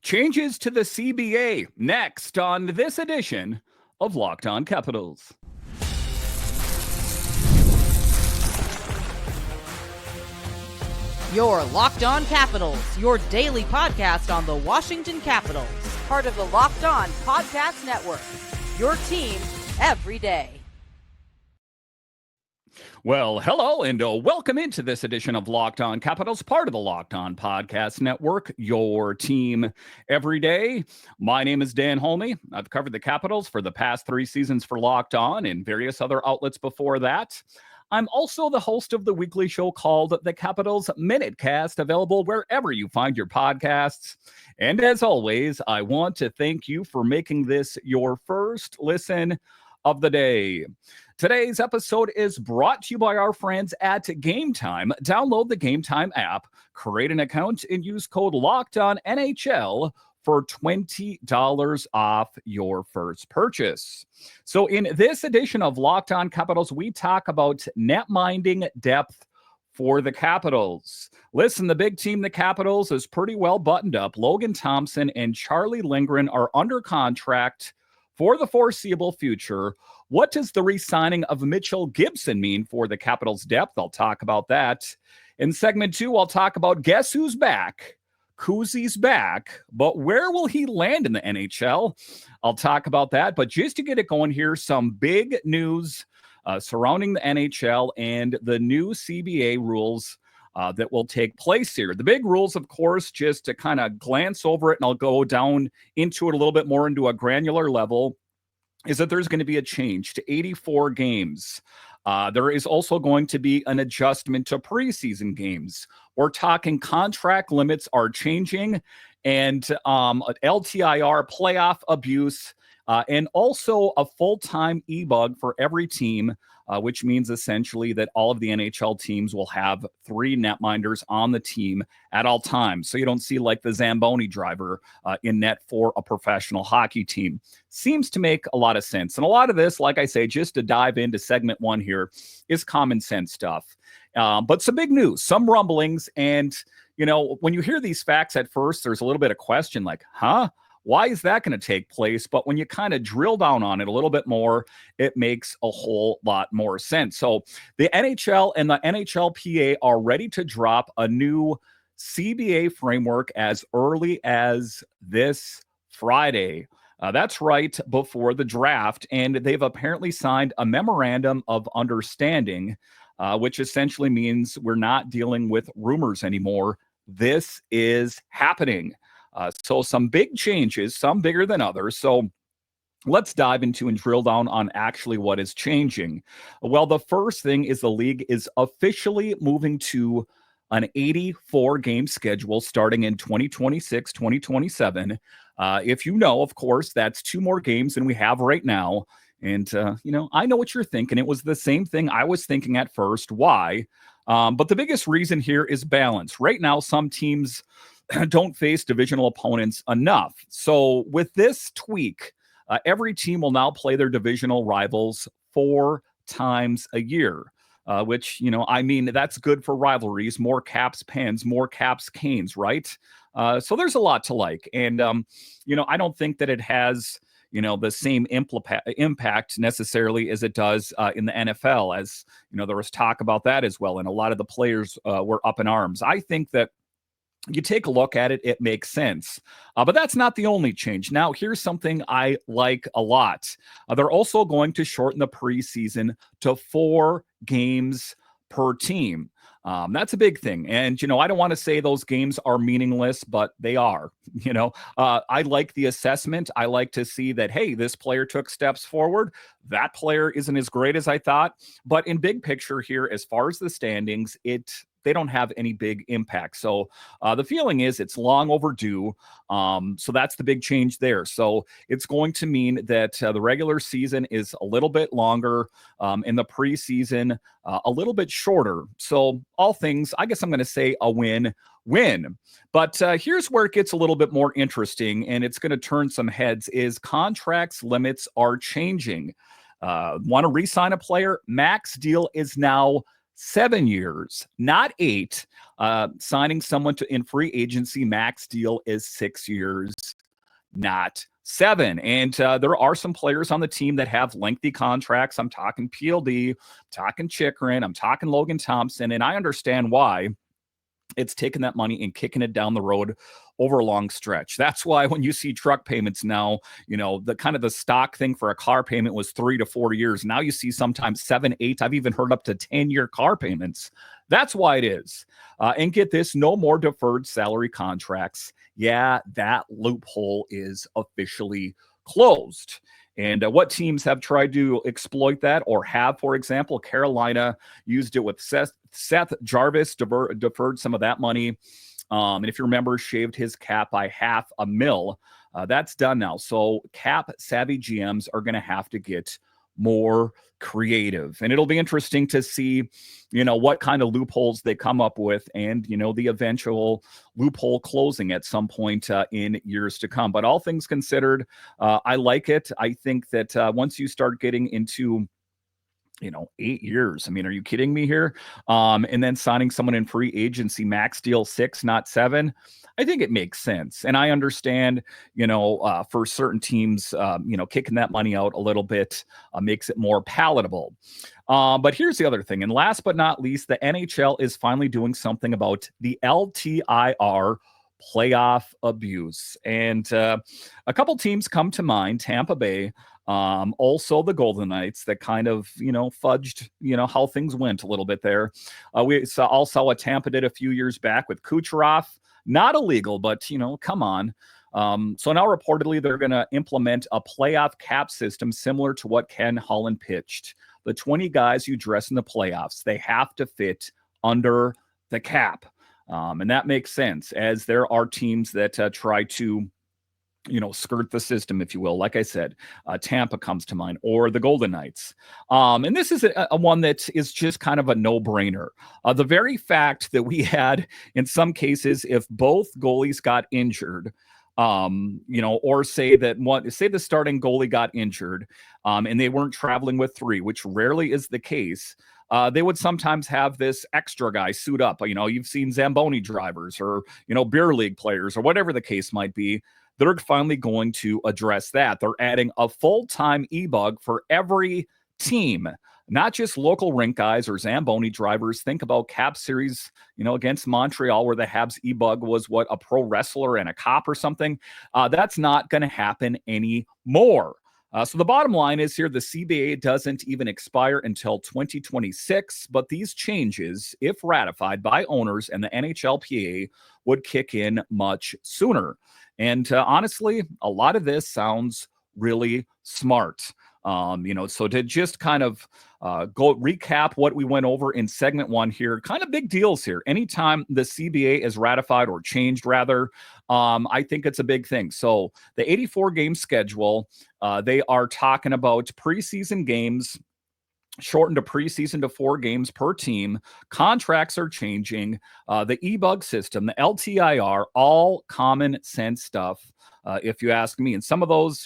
Changes to the CBA next on this edition of Locked On Capitals. Your Locked On Capitals, your daily podcast on the Washington Capitals. Part of the Locked On Podcast Network, your team every day. Well, hello and welcome into this edition of Locked On Capitals, part of the Locked On Podcast Network, your team every day. My name is Dan Holme. I've covered the Capitals for the past 3 seasons for Locked On and various other outlets before that. I'm also the host of the weekly show called The Capitals Minutecast, available wherever you find your podcasts. And as always, I want to thank you for making this your first listen of the day. Today's episode is brought to you by our friends at Game Time. Download the Game Time app, create an account, and use code LOCKEDONNHL for $20 off your first purchase. So in this edition of Locked On Capitals, we talk about net-minding depth for the Capitals. Listen, the big team, the Capitals, is pretty well buttoned up. Logan Thompson and Charlie Lindgren are under contract for the foreseeable future. What does the re-signing of Mitch Gibson mean for the Capitals' depth? I'll talk about that. In segment 2, I'll talk about guess who's back. Kuzi's back, but where will he land in the NHL? I'll talk about that. But just to get it going here, some big news surrounding the NHL and the new CBA rules that will take place here. The big rules, of course, just to kind of glance over it, and I'll go down into it a little bit more into a granular level, is that there's going to be a change to 84 games. There is also going to be an adjustment to preseason games. We're talking contract limits are changing, and LTIR, playoff abuse, and also a full-time e-bug for every team, which means essentially that all of the NHL teams will have 3 netminders on the team at all times. So you don't see like the Zamboni driver in net for a professional hockey team. Seems to make a lot of sense. And a lot of this, like I say, just to dive into segment 1 here, is common sense stuff. But some big news, some rumblings. And, you know, when you hear these facts at first, there's a little bit of question like, huh? Why is that going to take place? But when you kind of drill down on it a little bit more, it makes a whole lot more sense. So the NHL and the NHLPA are ready to drop a new CBA framework as early as this Friday. That's right before the draft. And they've apparently signed a memorandum of understanding, which essentially means we're not dealing with rumors anymore. This is happening. So some big changes, some bigger than others. So let's dive into and drill down on actually what is changing. Well, the first thing is the league is officially moving to an 84-game schedule starting in 2026, 2027. If you know, of course, that's 2 more games than we have right now. And, you know, I know what you're thinking. It was the same thing I was thinking at first. Why? But the biggest reason here is balance. Right now, some teams don't face divisional opponents enough. So with this tweak, every team will now play their divisional rivals 4 times a year, which, you know, I mean, that's good for rivalries, more Caps Pens, more Caps Canes, right? So there's a lot to like. And, you know, I don't think that it has, you know, the same impact necessarily as it does in the NFL, as, you know, there was talk about that as well. And a lot of the players were up in arms. I think that you take a look at it, it makes sense. But that's not the only change. Now, here's something I like a lot. They're also going to shorten the preseason to 4 games per team. That's a big thing. And, you know, I don't want to say those games are meaningless, but they are. You know, I like the assessment. I like to see that, hey, this player took steps forward. That player isn't as great as I thought. But in big picture here, as far as the standings, they don't have any big impact. So the feeling is it's long overdue. So that's the big change there. So it's going to mean that the regular season is a little bit longer, in the preseason a little bit shorter. So all things, I guess I'm going to say a win-win. But here's where it gets a little bit more interesting, and it's going to turn some heads, is contracts limits are changing. Want to re-sign a player? Max deal is now 7 years, not 8. Signing someone in free agency max deal is 6 years, not 7. And there are some players on the team that have lengthy contracts. I'm talking PLD, I'm talking Chikrin, I'm talking Logan Thompson, and I understand why. It's taking that money and kicking it down the road over a long stretch. That's why when you see truck payments now, the kind of the stock thing for a car payment was 3 to 4 years. Now you see sometimes 7, 8. I've even heard up to 10-year car payments. That's why it is. And get this, no more deferred salary contracts. Yeah, that loophole is officially closed. And what teams have tried to exploit that or have, for example, Carolina used it with Seth Jarvis, deferred some of that money. And if you remember, shaved his cap by $500,000. That's done now. So cap savvy GMs are going to have to get more creative. And it'll be interesting to see, what kind of loopholes they come up with and, the eventual loophole closing at some point in years to come. But all things considered, I like it. I think that once you start getting into 8 years. I mean, are you kidding me here? And then signing someone in free agency, max deal 6, not 7. I think it makes sense. And I understand, for certain teams, kicking that money out a little bit makes it more palatable. But here's the other thing. And last but not least, the NHL is finally doing something about the LTIR playoff abuse. And a couple teams come to mind, Tampa Bay, also the Golden Knights, that kind of, fudged, how things went a little bit there. We all saw what Tampa did a few years back with Kucherov. Not illegal, but, come on. So now reportedly they're going to implement a playoff cap system similar to what Ken Holland pitched. The 20 guys you dress in the playoffs, they have to fit under the cap. And that makes sense, as there are teams that try to skirt the system, if you will. Like I said, Tampa comes to mind, or the Golden Knights. And this is a one that is just kind of a no-brainer. The very fact that we had, in some cases, if both goalies got injured, or say the starting goalie got injured, and they weren't traveling with 3, which rarely is the case. They would sometimes have this extra guy suit up. You've seen Zamboni drivers or, beer league players or whatever the case might be. They're finally going to address that. They're adding a full-time e-bug for every team, not just local rink guys or Zamboni drivers. Think about Cap Series, against Montreal, where the Habs e-bug was a pro wrestler and a cop or something. That's not going to happen anymore. So the bottom line is here, the CBA doesn't even expire until 2026, but these changes, if ratified by owners and the NHLPA, would kick in much sooner. And honestly, a lot of this sounds really smart. So to just kind of go recap what we went over in segment 1 here, kind of big deals here. Anytime the CBA is ratified or changed, rather, I think it's a big thing. So the 84-game schedule, they are talking about preseason games shortened to preseason to 4 games per team. Contracts are changing. The e-bug system, the LTIR, all common sense stuff, if you ask me. And some of those,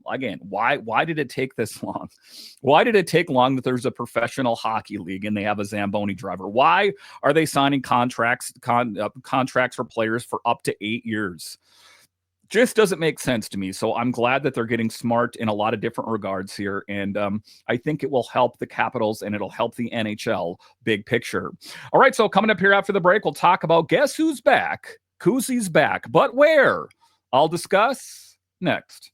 again, why did it take this long? Why did it take long that there's a professional hockey league and they have a Zamboni driver? Why are they signing contracts for players for up to 8 years? Just doesn't make sense to me. So I'm glad that they're getting smart in a lot of different regards here. And I think it will help the Capitals and it'll help the NHL big picture. All right, so coming up here after the break, we'll talk about guess who's back. Kuzi's back, but where? I'll discuss next.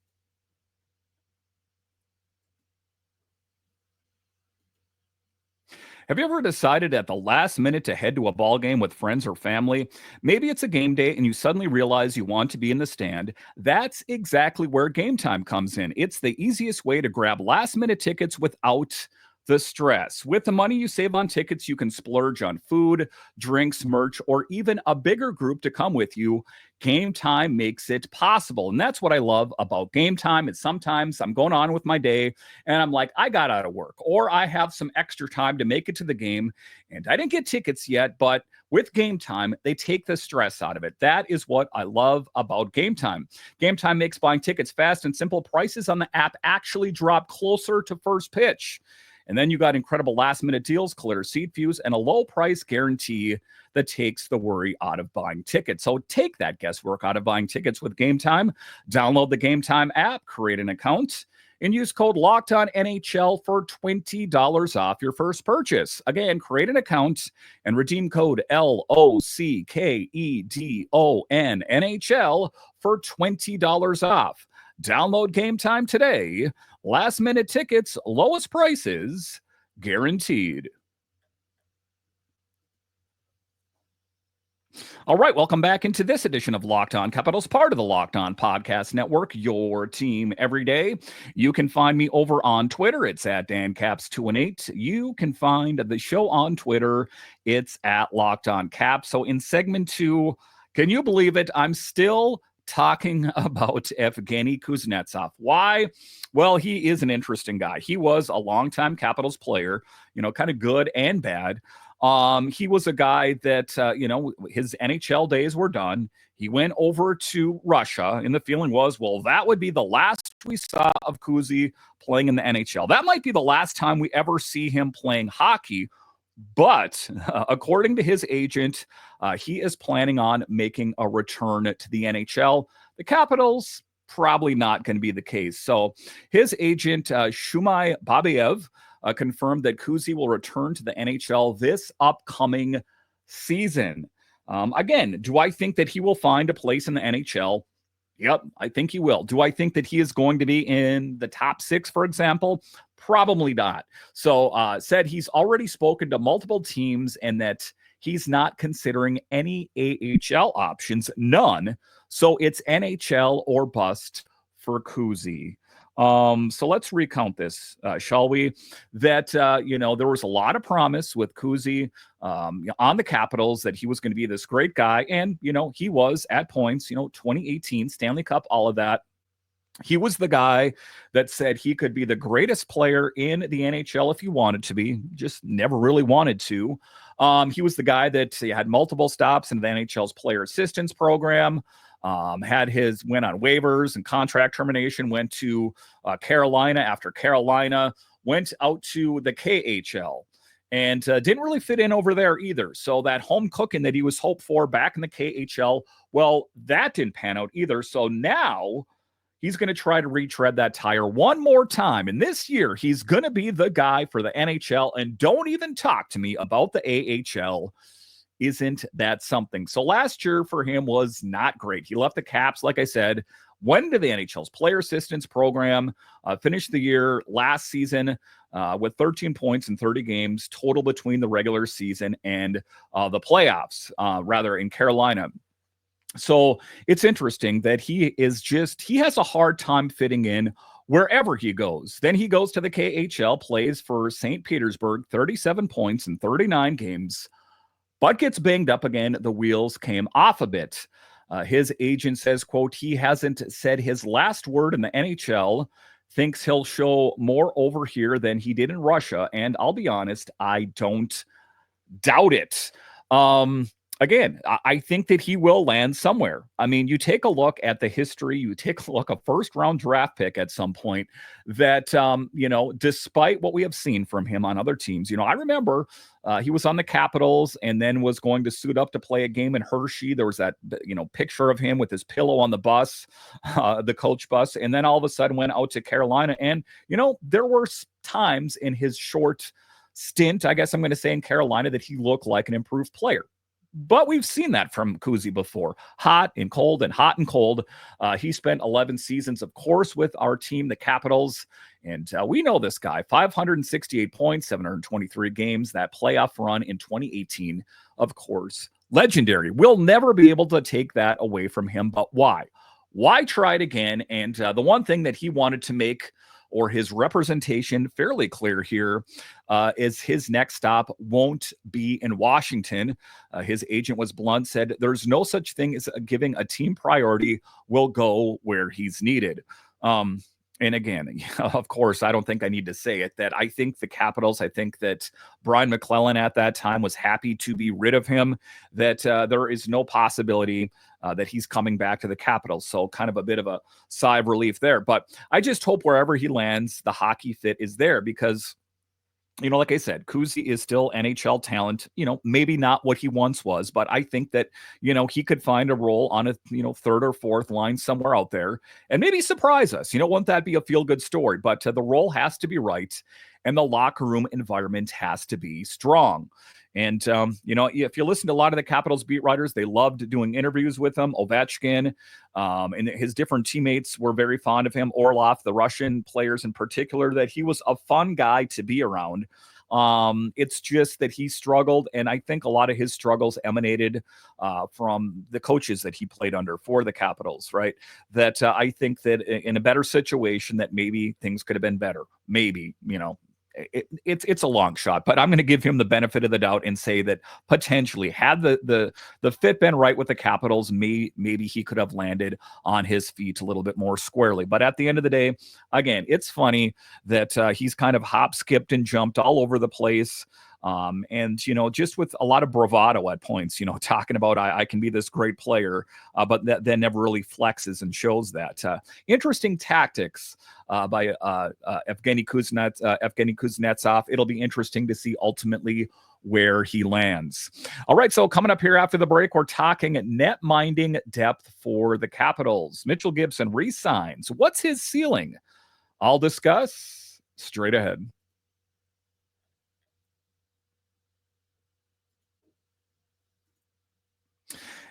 Have you ever decided at the last minute to head to a ball game with friends or family? Maybe it's a game day and you suddenly realize you want to be in the stand. That's exactly where Game Time comes in. It's the easiest way to grab last minute tickets without the stress. With the money you save on tickets, you can splurge on food, drinks, merch, or even a bigger group to come with you. Game Time makes it possible. And that's what I love about Game Time. Is sometimes I'm going on with my day and I'm like, I got out of work, or I have some extra time to make it to the game and I didn't get tickets yet, but with Game Time, they take the stress out of it. That is what I love about Game Time. Game Time makes buying tickets fast and simple. Prices on the app actually drop closer to first pitch. And then you got incredible last-minute deals, clear seat views, and a low-price guarantee that takes the worry out of buying tickets. So take that guesswork out of buying tickets with Game Time. Download the Game Time app, create an account, and use code LOCKEDONNHL for $20 off your first purchase. Again, create an account and redeem code LOCKEDONNHL for $20 off. Download Game Time today. Last minute tickets, lowest prices, guaranteed. All right, welcome back into this edition of Locked On Capitals, part of the Locked On Podcast Network, your team every day. You can find me over on Twitter. It's at DanCaps218. You can find the show on Twitter. It's at Locked On Caps. So in segment 2, can you believe it? I'm still talking about Evgeny Kuznetsov. Why? Well, he is an interesting guy. He was a longtime Capitals player, kind of good and bad. He was a guy that, his NHL days were done. He went over to Russia, and the feeling was, well, that would be the last we saw of Kuzi playing in the NHL. That might be the last time we ever see him playing hockey. But according to his agent, he is planning on making a return to the NHL. The Capitals, probably not going to be the case. So his agent, Shumai Babiev, confirmed that Kuzi will return to the NHL this upcoming season. Again, do I think that he will find a place in the NHL? Yep, I think he will. Do I think that he is going to be in the top 6, for example? Probably not. So said he's already spoken to multiple teams and that he's not considering any AHL options, none. So it's NHL or bust for Kuzi. So let's recount this, shall we? That, there was a lot of promise with Kuzi on the Capitals that he was going to be this great guy. And, he was at points, 2018 Stanley Cup, all of that. He was the guy that said he could be the greatest player in the NHL if he wanted to be, just never really wanted to. He was the guy that had multiple stops in the NHL's player assistance program. Went on waivers and contract termination, went to Carolina after Carolina, went out to the KHL and didn't really fit in over there either. So that home cooking that he was hoped for back in the KHL, well, that didn't pan out either. So now he's going to try to retread that tire one more time. And this year, he's going to be the guy for the NHL. And don't even talk to me about the AHL. Isn't that something? So last year for him was not great. He left the Caps, like I said, went into the NHL's player assistance program, finished the year last season with 13 points in 30 games total between the regular season and the playoffs, in Carolina. So it's interesting that he has a hard time fitting in wherever he goes. Then he goes to the KHL, plays for St. Petersburg, 37 points in 39 games, but gets banged up again. The wheels came off a bit. His agent says, quote, he hasn't said his last word in the NHL, thinks he'll show more over here than he did in Russia. And I'll be honest, I don't doubt it. Again, I think that he will land somewhere. I mean, you take a look at the history, you take a look at a first-round draft pick at some point that, despite what we have seen from him on other teams, I remember he was on the Capitals and then was going to suit up to play a game in Hershey. There was that, picture of him with his pillow on the bus, the coach bus, and then all of a sudden went out to Carolina. And, there were times in his short stint, I guess I'm going to say in Carolina, that he looked like an improved player. But we've seen that from Kuzi before. Hot and cold and hot and cold. He spent 11 seasons, of course, with our team, the Capitals. And we know this guy, 568 points, 723 games, that playoff run in 2018, of course, legendary. We'll never be able to take that away from him. But why? Why try it again? And the one thing that he wanted to make, or his representation fairly clear here, is his next stop won't be in Washington. His agent was blunt, said there's no such thing as giving a team priority. We'll go where he's needed. And again, of course, I don't think I need to say it, that I think the Capitals, I think that Brian McClellan at that time was happy to be rid of him, that there is no possibility that he's coming back to the Capitals. So kind of a bit of a sigh of relief there. But I just hope wherever he lands, the hockey fit is there, because like I said, Kuzi is still NHL talent, maybe not what he once was, but I think that, he could find a role on a, third or fourth line somewhere out there and maybe surprise us. Wouldn't that be a feel good story? But the role has to be right and the locker room environment has to be strong. And, if you listen to a lot of the Capitals beat writers, they loved doing interviews with him. Ovechkin and his different teammates were very fond of him. Orlov, the Russian players in particular, that he was a fun guy to be around. It's just that he struggled, and I think a lot of his struggles emanated from the coaches that he played under for the Capitals, right? That I think that in a better situation that maybe things could have been better. Maybe, it's a long shot, but I'm going to give him the benefit of the doubt and say that potentially had the fit been right with the Capitals, maybe he could have landed on his feet a little bit more squarely. But at the end of the day, again, it's funny that he's kind of hop, skipped, and jumped all over the place. And, just with a lot of bravado at points, talking about I can be this great player, but that never really flexes and shows that. Interesting tactics by Evgeny Kuznetsov. It'll be interesting to see ultimately where he lands. All right, so coming up here after the break, we're talking net minding depth for the Capitals. Mitchell Gibson re-signs. What's his ceiling? I'll discuss straight ahead.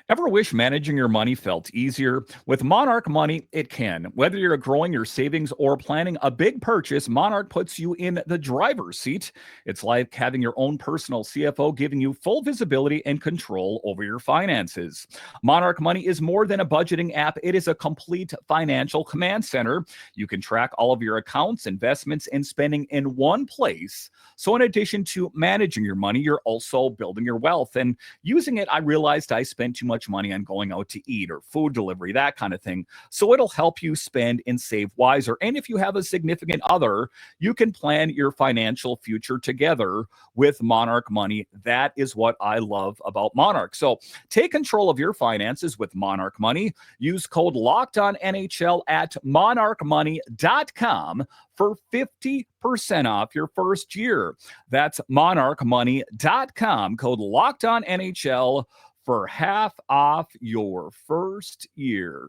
Ever wish managing your money felt easier? With Monarch Money, it can. Whether you're growing your savings or planning a big purchase, Monarch puts you in the driver's seat. It's like having your own personal CFO giving you full visibility and control over your finances. Monarch Money is more than a budgeting app. It is a complete financial command center. You can track all of your accounts, investments, and spending in one place. So in addition to managing your money, you're also building your wealth. And using it, I realized I spent too much money on going out to eat or food delivery, that kind of thing. So it'll help you spend and save wiser. And if you have a significant other, you can plan your financial future together with Monarch Money. That is what I love about Monarch. So take control of your finances with Monarch Money. Use code LOCKEDONNHL at monarchmoney.com for 50% off your first year. That's monarchmoney.com, code LOCKEDONNHL for half off your first year.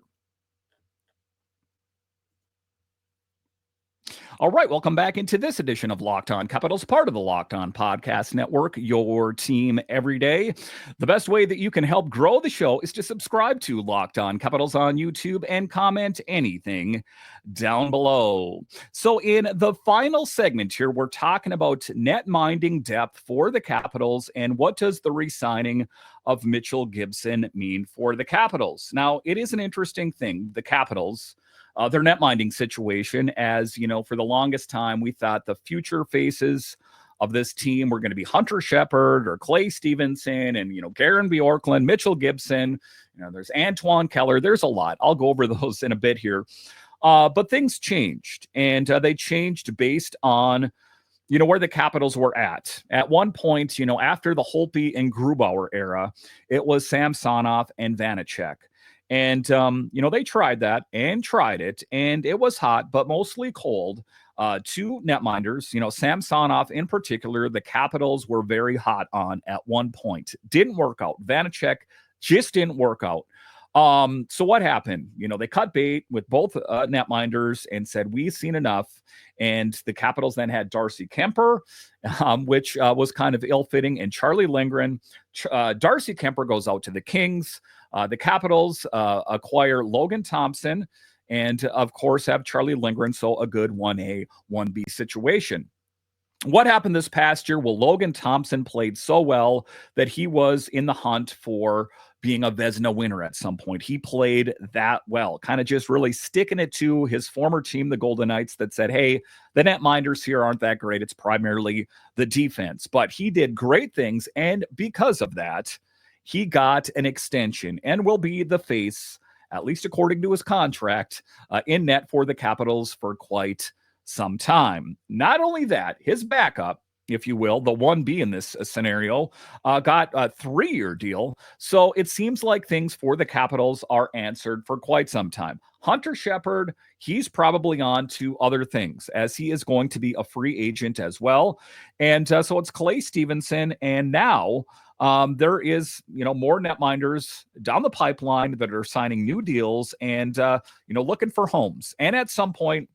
All right, welcome back into this edition of Locked On Capitals, part of the Locked On Podcast Network, your team every day. The best way that you can help grow the show is to subscribe to Locked On Capitals on YouTube and comment anything down below. So in the final segment here, we're talking about net minding depth for the Capitals and what does the re-signing of Mitchell Gibson mean for the Capitals. Now, it is an interesting thing, the Capitals, their net minding situation, as for the longest time, we thought the future faces of this team were going to be Hunter Shepard or Clay Stevenson and, Garen Bjorklund, Mitchell Gibson, there's Antoine Keller. There's a lot. I'll go over those in a bit here. But things changed, and they changed based on, where the Capitals were at. At one point, after the Holtby and Grubauer era, it was Samsonov and Vanacek. And, they tried that and tried it, and it was hot, but mostly cold. Two netminders, Samsonov in particular, the Capitals were very hot on at one point. Didn't work out. Vanacek just didn't work out. So what happened? They cut bait with both netminders and said, we've seen enough. And the Capitals then had Darcy Kemper, which was kind of ill-fitting, and Charlie Lindgren. Darcy Kemper goes out to the Kings. The Capitals acquire Logan Thompson and, of course, have Charlie Lindgren, so a good 1A, 1B situation. What happened this past year? Well, Logan Thompson played so well that he was in the hunt for being a Vezina winner at some point. He played that well, kind of just really sticking it to his former team, the Golden Knights, that said, hey, the netminders here aren't that great. It's primarily the defense. But he did great things, and because of that, he got an extension and will be the face, at least according to his contract, in net for the Capitals for quite some time. Not only that, his backup, if you will, the 1B in this scenario, got a 3-year deal. So it seems like things for the Capitals are answered for quite some time. Hunter Shepard, he's probably on to other things as he is going to be a free agent as well. And so it's Clay Stevenson. And now there is, more netminders down the pipeline that are signing new deals and, looking for homes. And at some point,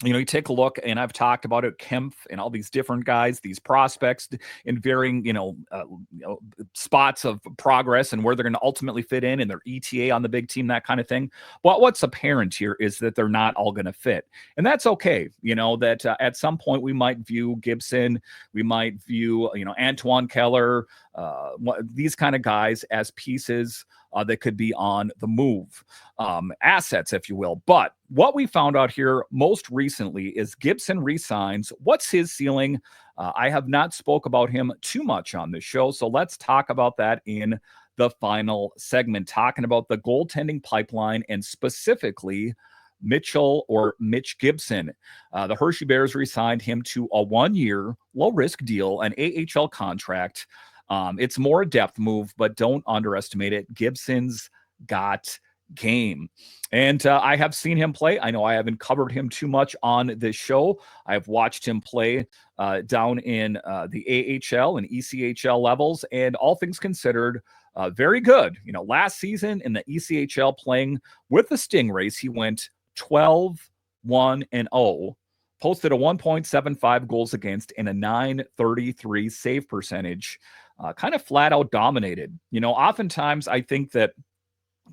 you take a look, and I've talked about it, Kempf and all these different guys, these prospects in varying, spots of progress and where they're going to ultimately fit in and their ETA on the big team, that kind of thing. But what's apparent here is that they're not all going to fit. And that's okay. That at some point we might view Gibson, we might view, Antoine Keller, these kind of guys as pieces that could be on the move, assets, if you will. But what we found out here most recently is Gibson resigns. What's his ceiling? I have not spoke about him too much on this show, so let's talk about that in the final segment, talking about the goaltending pipeline and specifically Mitch Gibson. The Hershey Bears resigned him to a 1-year low-risk deal, an AHL contract. It's more a depth move, but don't underestimate it. Gibson's got game. And I have seen him play. I know I haven't covered him too much on this show. I've watched him play down in the AHL and ECHL levels, and all things considered, very good. Last season in the ECHL playing with the Stingrays, he went 12-1-0. Posted a 1.75 goals against and a .933 save percentage. Kind of flat out dominated. Oftentimes I think that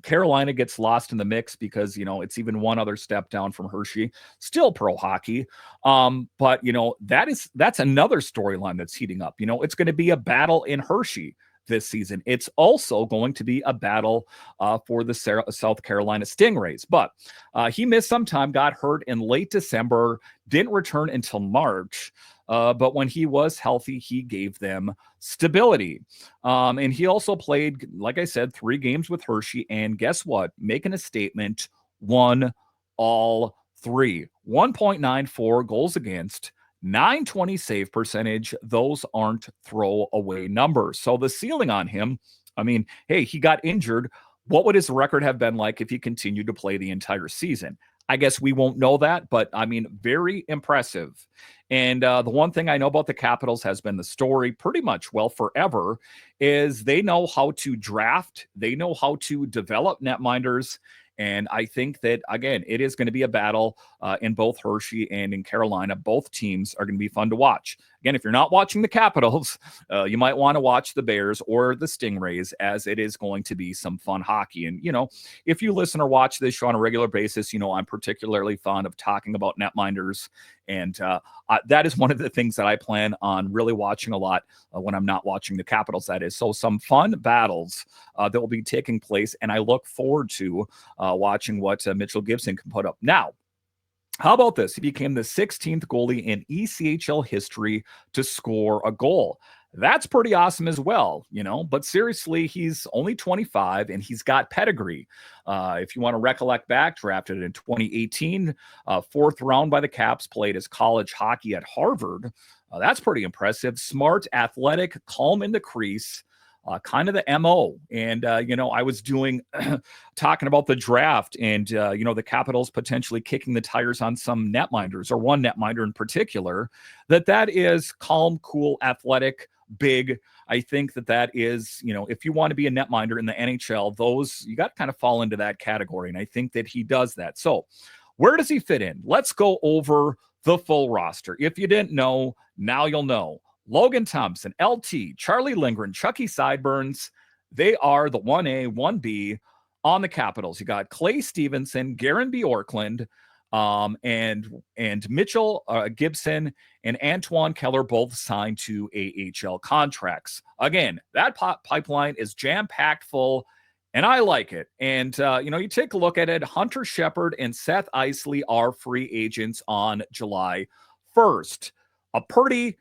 Carolina gets lost in the mix because, it's even one other step down from Hershey, still pro hockey. But that's another storyline that's heating up. It's going to be a battle in Hershey this season. It's also going to be a battle for the South Carolina Stingrays. But he missed some time, got hurt in late December, didn't return until March. But when he was healthy, he gave them stability. And he also played, like I said, 3 games with Hershey. And guess what? Making a statement, won all 3. 1.94 goals against, .920 save percentage. Those aren't throwaway numbers. So the ceiling on him, hey, he got injured. What would his record have been like if he continued to play the entire season? I guess we won't know that, but very impressive. And the one thing I know about the Capitals has been the story pretty much, forever, is they know how to draft. They know how to develop netminders. And I think that, again, it is going to be a battle in both Hershey and in Carolina. Both teams are going to be fun to watch. Again, if you're not watching the Capitals, you might want to watch the Bears or the Stingrays, as it is going to be some fun hockey. And, if you listen or watch this show on a regular basis, I'm particularly fond of talking about netminders. And that is one of the things that I plan on really watching a lot when I'm not watching the Capitals, that is. So some fun battles that will be taking place. And I look forward to watching what Mitchell Gibson can put up. Now, how about this? He became the 16th goalie in ECHL history to score a goal. That's pretty awesome as well, but seriously, he's only 25 and he's got pedigree. If you want to recollect back, drafted in 2018, 4th round by the Caps, played his college hockey at Harvard. That's pretty impressive. Smart, athletic, calm in the crease. Kind of the MO. And, I was talking about the draft and, the Capitals potentially kicking the tires on some netminders, or one netminder in particular, that is calm, cool, athletic, big. I think that is, if you want to be a netminder in the NHL, you got to kind of fall into that category. And I think that he does that. So where does he fit in? Let's go over the full roster. If you didn't know, now you'll know. Logan Thompson, LT, Charlie Lindgren, Chucky Sideburns, they are the 1A, 1B on the Capitals. You got Clay Stevenson, Garen Bjorklund, and Mitchell Gibson and Antoine Keller both signed to AHL contracts. Again, that pipeline is jam-packed full, and I like it. And, you take a look at it, Hunter Shepard and Seth Isley are free agents on July 1st. A pretty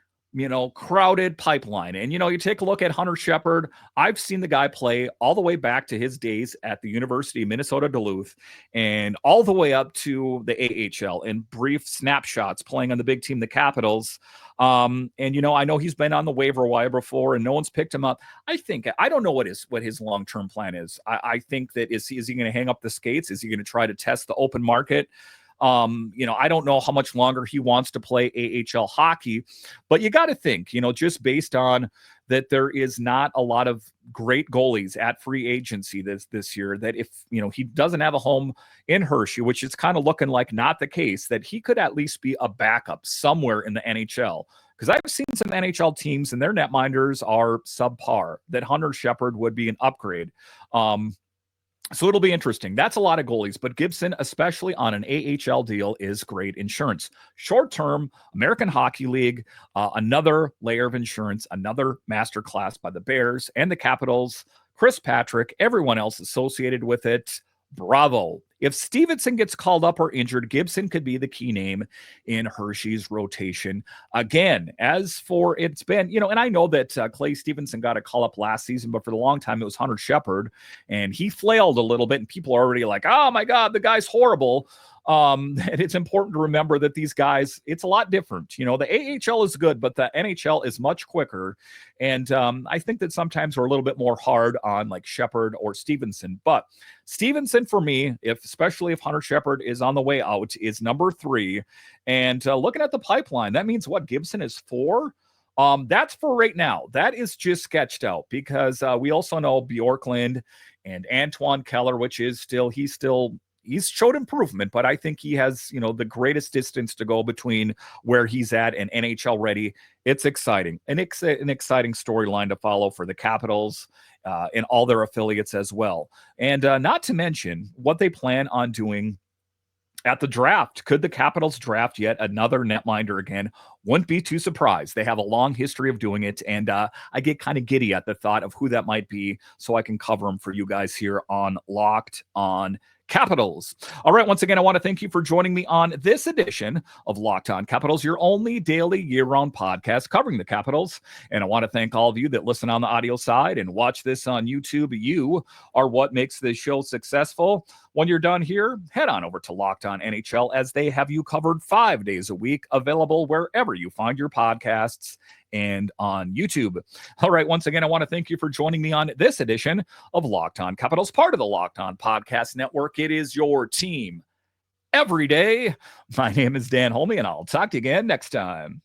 crowded pipeline. And, you take a look at Hunter Shepard. I've seen the guy play all the way back to his days at the University of Minnesota Duluth and all the way up to the AHL in brief snapshots playing on the big team, the Capitals. And, I know he's been on the waiver wire before and no one's picked him up. I don't know what his long-term plan is. I think that is he going to hang up the skates? Is he going to try to test the open market? I don't know how much longer he wants to play AHL hockey, but you got to think, just based on that, there is not a lot of great goalies at free agency this year, that if, he doesn't have a home in Hershey, which is kind of looking like not the case, that he could at least be a backup somewhere in the NHL. Because I've seen some NHL teams and their netminders are subpar, that Hunter Shepard would be an upgrade. So it'll be interesting. That's a lot of goalies, but Gibson, especially on an AHL deal, is great insurance. Short-term, American Hockey League, another layer of insurance, another masterclass by the Bears and the Capitals, Chris Patrick, everyone else associated with it. Bravo. If Stevenson gets called up or injured, Gibson could be the key name in Hershey's rotation. Again, as for it's been, and I know that Clay Stevenson got a call up last season, but for the long time, it was Hunter Shepard, and he flailed a little bit, and people are already like, oh my God, the guy's horrible. And it's important to remember that these guys, it's a lot different. The AHL is good, but the NHL is much quicker. And I think that sometimes we're a little bit more hard on like Shepard or Stevenson. But Stevenson, for me, especially if Hunter Shepard is on the way out, is number 3. And looking at the pipeline, that means what? Gibson is 4. That's for right now. That is just sketched out because we also know Bjorklund and Antoine Keller, which is he's showed improvement, but I think he has, the greatest distance to go between where he's at and NHL ready. It's exciting. And it's an exciting storyline to follow for the Capitals and all their affiliates as well. And not to mention what they plan on doing at the draft. Could the Capitals draft yet another netminder again? Wouldn't be too surprised. They have a long history of doing it, and I get kind of giddy at the thought of who that might be, so I can cover them for you guys here on Locked On Capitals. All right, once again, I want to thank you for joining me on this edition of Locked On Capitals, your only daily year-round podcast covering the Capitals. And I want to thank all of you that listen on the audio side and watch this on YouTube. You are what makes this show successful. When you're done here, head on over to Locked On NHL, as they have you covered 5 days a week, available wherever you find your podcasts and on YouTube. All right, once again, I want to thank you for joining me on this edition of Locked On Capitals, part of the Locked On Podcast Network. It is your team every day. My name is Dan Holme, and I'll talk to you again next time.